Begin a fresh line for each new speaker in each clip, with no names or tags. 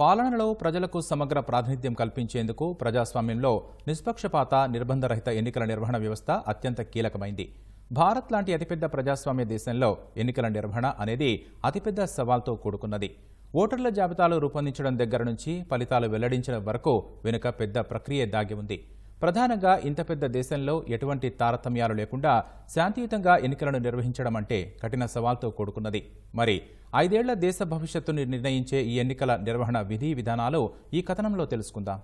పాలనలో ప్రజలకు సమగ్ర ప్రాతినిధ్యం కల్పించేందుకు ప్రజాస్వామ్యంలో నిష్పక్షపాత నిర్బంధరహిత ఎన్నికల నిర్వహణ వ్యవస్థ అత్యంత కీలకమైంది. భారత్ లాంటి అతిపెద్ద ప్రజాస్వామ్య దేశంలో ఎన్నికల నిర్వహణ అనేది అతిపెద్ద సవాల్తో కూడుకున్నది. ఓటర్ల జాబితాలు రూపొందించడం దగ్గర నుంచి ఫలితాలు వెల్లడించడం వరకు వెనుక పెద్ద ప్రక్రియ దాగి ఉంది. ప్రధానంగా ఇంత పెద్ద దేశంలో ఎటువంటి తారతమ్యాలు లేకుండా శాంతియుతంగా ఎన్నికలను నిర్వహించడం అంటే కఠిన సవాల్తో కూడుకున్నది. మరి 5 ఏళ్ల దేశ భవిష్యత్తును నిర్ణయించే ఈ ఎన్నికల నిర్వహణ విధి విధానాలు ఈ కథనంలో తెలుసుకుందాం.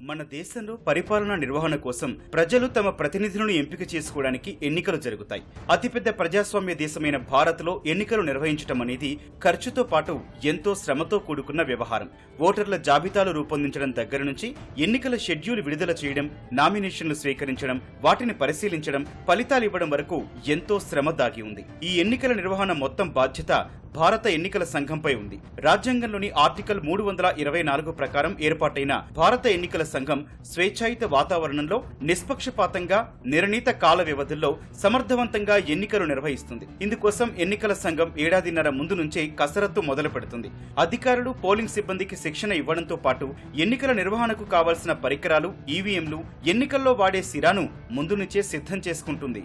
మన దేశంలో పరిపాలనా నిర్వహణ కోసం ప్రజలు తమ ప్రతినిధులను ఎంపిక చేసుకోవడానికి ఎన్నికలు జరుగుతాయి. అతిపెద్ద ప్రజాస్వామ్య దేశమైన భారత్లో ఎన్నికలు నిర్వహించడం అనేది ఖర్చుతో పాటు ఎంతో శ్రమతో కూడుకున్న వ్యవహారం. ఓటర్ల జాబితాలు రూపొందించడం దగ్గర నుంచి ఎన్నికల షెడ్యూల్ విడుదల చేయడం, నామినేషన్లు స్వీకరించడం, వాటిని పరిశీలించడం, ఫలితాలు ఇవ్వడం వరకు ఎంతో శ్రమ దాగి ఉంది. ఈ ఎన్నికల నిర్వహణ మొత్తం బాధ్యత భారత ఎన్నికల సంఘంపై ఉంది. రాజ్యాంగంలోని ఆర్టికల్ 324 ప్రకారం ఏర్పాటైన భారత ఎన్నికల సంఘం స్వేచ్ఛాయుత వాతావరణంలో నిష్పక్షపాతంగా నిర్ణీత కాల వ్యవధుల్లో సమర్థవంతంగా ఎన్నికలు నిర్వహిస్తుంది. ఇందుకోసం ఎన్నికల సంఘం ఏడాదిన్నర ముందు నుంచే కసరత్తు మొదలు పెడుతుంది. అధికారులు, పోలింగ్ సిబ్బందికి శిక్షణ ఇవ్వడంతో పాటు ఎన్నికల నిర్వహణకు కావాల్సిన పరికరాలు, ఈవీఎంలు, ఎన్నికల్లో వాడే సిరాను ముందు నుంచే సిద్ధం చేసుకుంటుంది.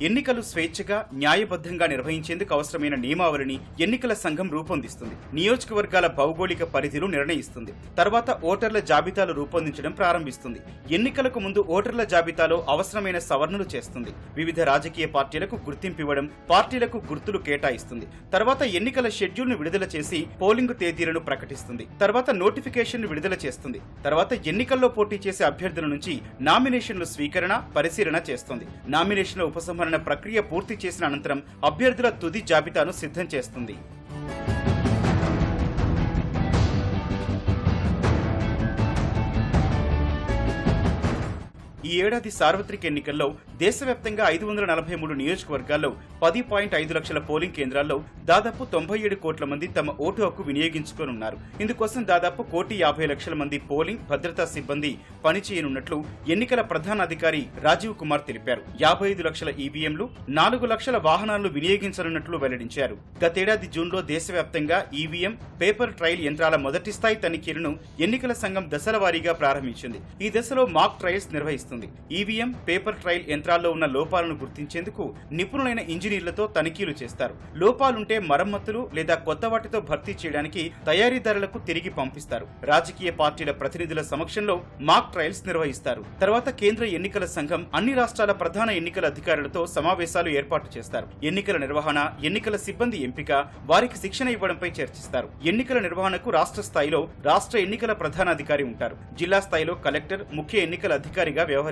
ఎన్నికలు స్వేచ్ఛగా, న్యాయబద్ధంగా నిర్వహించేందుకు అవసరమైన నియమావళిని ఎన్నికల సంఘం రూపొందిస్తుంది. నియోజకవర్గాల భౌగోళిక పరిధిలో నిర్ణయిస్తుంది. తర్వాత ఓటర్ల జాబితాలు రూపొందించడం ప్రారంభిస్తుంది. ఎన్నికలకు ముందు ఓటర్ల జాబితాలో అవసరమైన సవరణలు చేస్తుంది. వివిధ రాజకీయ పార్టీలకు గుర్తింపు ఇవ్వడం, పార్టీలకు గుర్తులు కేటాయిస్తుంది. తర్వాత ఎన్నికల షెడ్యూల్ను విడుదల చేసి పోలింగ్ తేదీలను ప్రకటిస్తుంది. తర్వాత నోటిఫికేషన్ విడుదల చేస్తుంది. తర్వాత ఎన్నికల్లో పోటీ చేసే అభ్యర్థుల నుంచి నామినేషన్లు స్వీకరణ, పరిశీలన చేస్తుంది. నామినేషన్ల ఉపసంహరణ ప్రక్రియ పూర్తి చేసిన అనంతరం అభ్యర్థుల తుది జాబితాను సిద్ధం చేస్తుంది. ఈ ఏడాది సార్వత్రిక ఎన్నికల్లో దేశవ్యాప్తంగా 543 నియోజకవర్గాల్లో 10.5 లక్షల పోలింగ్ కేంద్రాల్లో దాదాపు 97 కోట్ల మంది తమ ఓటు హక్కు వినియోగించుకోనున్నారు. ఇందుకోసం దాదాపు 1,50,00,000 మంది పోలింగ్, భద్రతా సిబ్బంది పనిచేయనున్నట్లు ఎన్నికల ప్రధానాధికారి రాజీవ్ కుమార్ తెలిపారు. 55 లక్షల ఈవీఎంలు, 4 లక్షల వాహనాలను వినియోగించనున్నట్లు వెల్లడించారు. గతేడాది జూన్లో దేశవ్యాప్తంగా ఈవీఎం, పేపర్ ట్రయల్ యంత్రాల మొదటి స్థాయి తనిఖీలను ఎన్నికల సంఘం దశల వారీగా ప్రారంభించింది. ఈ దశలో మాక్ ట్రయల్స్ నిర్వహిస్తుంది. ఈవీఎం, పేపర్ ట్రయల్ యంత్రాల్లో ఉన్న లోపాలను గుర్తించేందుకు నిపుణులైన ఇంజనీర్లతో తనిఖీలు చేస్తారు. లోపాలుంటే మరమ్మతులు లేదా కొత్త వాటితో భర్తీ చేయడానికి తయారీదారులకు తిరిగి పంపిస్తారు. రాజకీయ పార్టీల ప్రతినిధుల సమక్షంలో మాక్ ట్రయల్స్ నిర్వహిస్తారు. తర్వాత కేంద్ర ఎన్నికల సంఘం అన్ని రాష్ట్రాల ప్రధాన ఎన్నికల అధికారులతో సమావేశాలు ఏర్పాటు చేస్తారు. ఎన్నికల నిర్వహణ, ఎన్నికల సిబ్బంది ఎంపిక, వారికి శిక్షణ ఇవ్వడంపై చర్చిస్తారు. ఎన్నికల నిర్వహణకు రాష్ట్ర స్థాయిలో రాష్ట్ర ఎన్నికల ప్రధానాధికారి ఉంటారు. జిల్లా స్థాయిలో కలెక్టర్, ముఖ్య ఎన్నికల అధికారిగా వ్యవహరిస్తారు.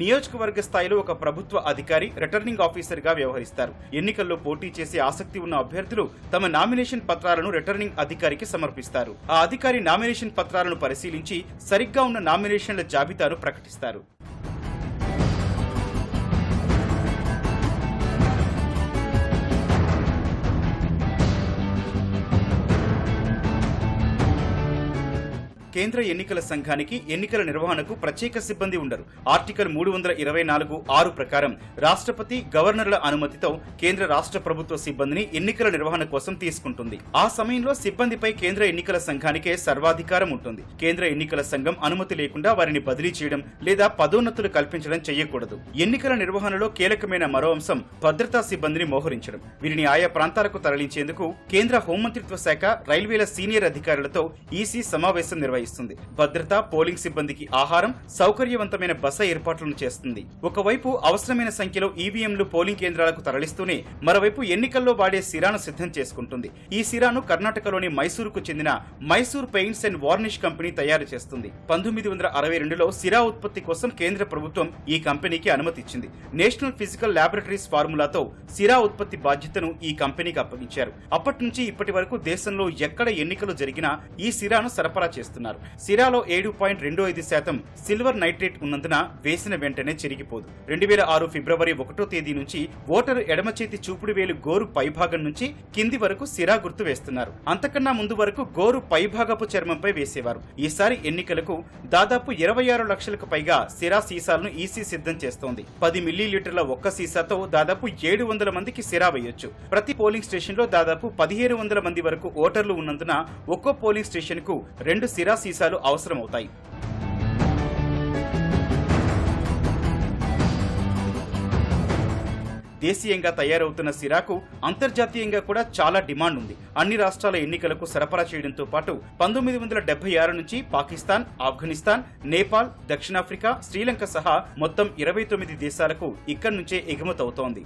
నియోజకవర్గ స్థాయిలో ఒక ప్రభుత్వ అధికారి, రిటర్నింగ్ ఆఫీసర్ గా వ్యవహరిస్తారు. ఎన్నికల్లో పోటీ చేసే ఆసక్తి ఉన్న అభ్యర్థులు తమ నామినేషన్ పత్రాలను రిటర్నింగ్ అధికారికి సమర్పిస్తారు. ఆ అధికారి నామినేషన్ పత్రాలను పరిశీలించి సరిగ్గా ఉన్న నామినేషన్ల జాబితాను ప్రకటిస్తారు. కేంద్ర ఎన్నికల సంఘానికి ఎన్నికల నిర్వహణకు ప్రత్యేక సిబ్బంది ఉండరు. ఆర్టికల్ 324(6) ప్రకారం రాష్ట్రపతి, గవర్నర్ల అనుమతితో కేంద్ర రాష్ట్ర ప్రభుత్వ సిబ్బందిని ఎన్నికల నిర్వహణ కోసం తీసుకుంటుంది. ఆ సమయంలో సిబ్బందిపై కేంద్ర ఎన్నికల సంఘానికే సర్వాధికారం ఉంటుంది. కేంద్ర ఎన్నికల సంఘం అనుమతి లేకుండా వారిని బదిలీ చేయడం లేదా పదోన్నతులు కల్పించడం చేయకూడదు. ఎన్నికల నిర్వహణలో కీలకమైన మరో అంశం భద్రతా సిబ్బందిని మోహరించడం. వీరిని ఆయా ప్రాంతాలకు తరలించేందుకు కేంద్ర హోంమంత్రిత్వ శాఖ, రైల్వేల సీనియర్ అధికారులతో ఈసీ సమావేశం నిర్వహిస్తుంది. భద్రత, పోలింగ్ సిబ్బందికి ఆహారం, సౌకర్యవంతమైన బస ఏర్పాట్లను చేస్తుంది. ఒకవైపు అవసరమైన సంఖ్యలో ఈవీఎంలు పోలింగ్ కేంద్రాలకు తరలిస్తూనే మరోవైపు ఎన్నికల్లో వాడే సిరాను సిద్ధం చేసుకుంటుంది. ఈ సిరాను కర్ణాటకలోని మైసూరుకు చెందిన Mysore paints and varnish company తయారు చేస్తుంది. 1962లో సిరా ఉత్పత్తి కోసం కేంద్ర ప్రభుత్వం ఈ కంపెనీకి అనుమతి ఇచ్చింది. నేషనల్ ఫిజికల్ ల్యాబొరేటరీస్ ఫార్ములాతో సిరా ఉత్పత్తి బాధ్యతను ఈ కంపెనీకి అప్పగించారు. అప్పటి నుంచి ఇప్పటి వరకు దేశంలో ఎక్కడ ఎన్నికలు జరిగినా ఈ సిరాను సరఫరా చేస్తున్నారు. చెబుతున్నారు. సిరాలో 7.25% సిల్వర్ నైట్రేట్ ఉన్నందున వేసిన వెంటనే చెరిగిపోదు. 2006 ఫిబ్రవరి 1వ తేదీ నుంచి ఓటరు ఎడమ చేతి చూపుడు వేలు గోరు పైభాగం నుంచి కింది వరకు సిరా గుర్తు వేస్తున్నారు. అంతకన్నా ముందు వరకు గోరు పైభాగపు చర్మంపై వేసేవారు. ఈసారి ఎన్నికలకు దాదాపు 26 లక్షలకు పైగా సిరా సీసాలను ఈసీ సిద్ధం చేస్తోంది. 10 మిల్లీలీటర్ల ఒక్క సీసాతో దాదాపు 700 మందికి సిరా వేయొచ్చు. ప్రతి పోలింగ్ స్టేషన్ లో దాదాపు 1700 మంది వరకు ఓటర్లు ఉన్నందున ఒక్కో పోలింగ్ స్టేషన్ కు 2 సిరా సీసాలు అవసరమవుతాయి. దేశీయంగా తయారవుతున్న సిరాకు అంతర్జాతీయంగా కూడా చాలా డిమాండ్ ఉంది. అన్ని రాష్ట్రాల ఎన్నికలకు సరఫరా చేయడంతో పాటు 1976 నుంచి పాకిస్తాన్, ఆఫ్ఘనిస్తాన్, నేపాల్, దక్షిణాఫ్రికా, శ్రీలంక సహా మొత్తం 29 దేశాలకు ఇక్కడి నుంచే ఎగుమతవుతోంది.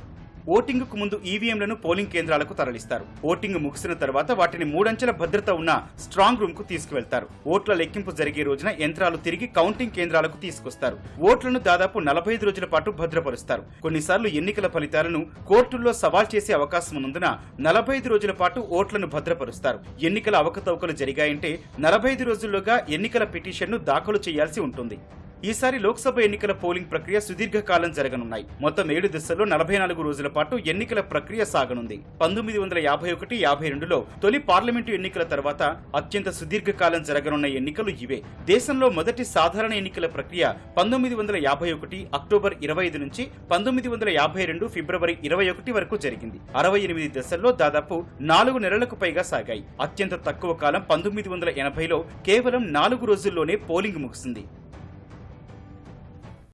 ఓటింగుకు ముందు ఈవీఎంలను పోలింగ్ కేంద్రాలకు తరలిస్తారు. ఓటింగ్ ముగిసిన తర్వాత వాటిని 3 అంచెల భద్రత ఉన్న స్ట్రాంగ్ రూమ్ కు తీసుకువెళ్తారు. ఓట్ల లెక్కింపు జరిగే రోజున యంత్రాలు తిరిగి కౌంటింగ్ కేంద్రాలకు తీసుకొస్తారు. ఓట్లను దాదాపు 45 రోజుల పాటు భద్రపరుస్తారు. కొన్నిసార్లు ఎన్నికల ఫలితాలను కోర్టుల్లో సవాల్ చేసే అవకాశం ఉన్నందున 45 రోజుల పాటు ఓట్లను భద్రపరుస్తారు. ఎన్నికల అవకతవకలు జరిగాయంటే 45 రోజుల్లోగా ఎన్నికల పిటిషన్ను దాఖలు చేయాల్సి ఉంటుంది. ఈసారి లోక్సభ ఎన్నికల పోలింగ్ ప్రక్రియ సుదీర్ఘకాలం జరగనున్నాయి. మొత్తం 7 దశల్లో 44 రోజుల పాటు ఎన్నికల ప్రక్రియ సాగనుంది. 1951-52లో తొలి పార్లమెంటు ఎన్నికల తర్వాత అత్యంత సుదీర్ఘకాలం జరగనున్న ఎన్నికలు ఇవే. దేశంలో మొదటి సాధారణ ఎన్నికల ప్రక్రియ 1951 అక్టోబర్ 25 నుంచి 1952 ఫిబ్రవరి 21 వరకు జరిగింది. 68 దశల్లో దాదాపు 4 నెలలకు పైగా సాగాయి. అత్యంత తక్కువ కాలం 1980లో కేవలం 4 రోజుల్లోనే పోలింగ్ ముగిసింది.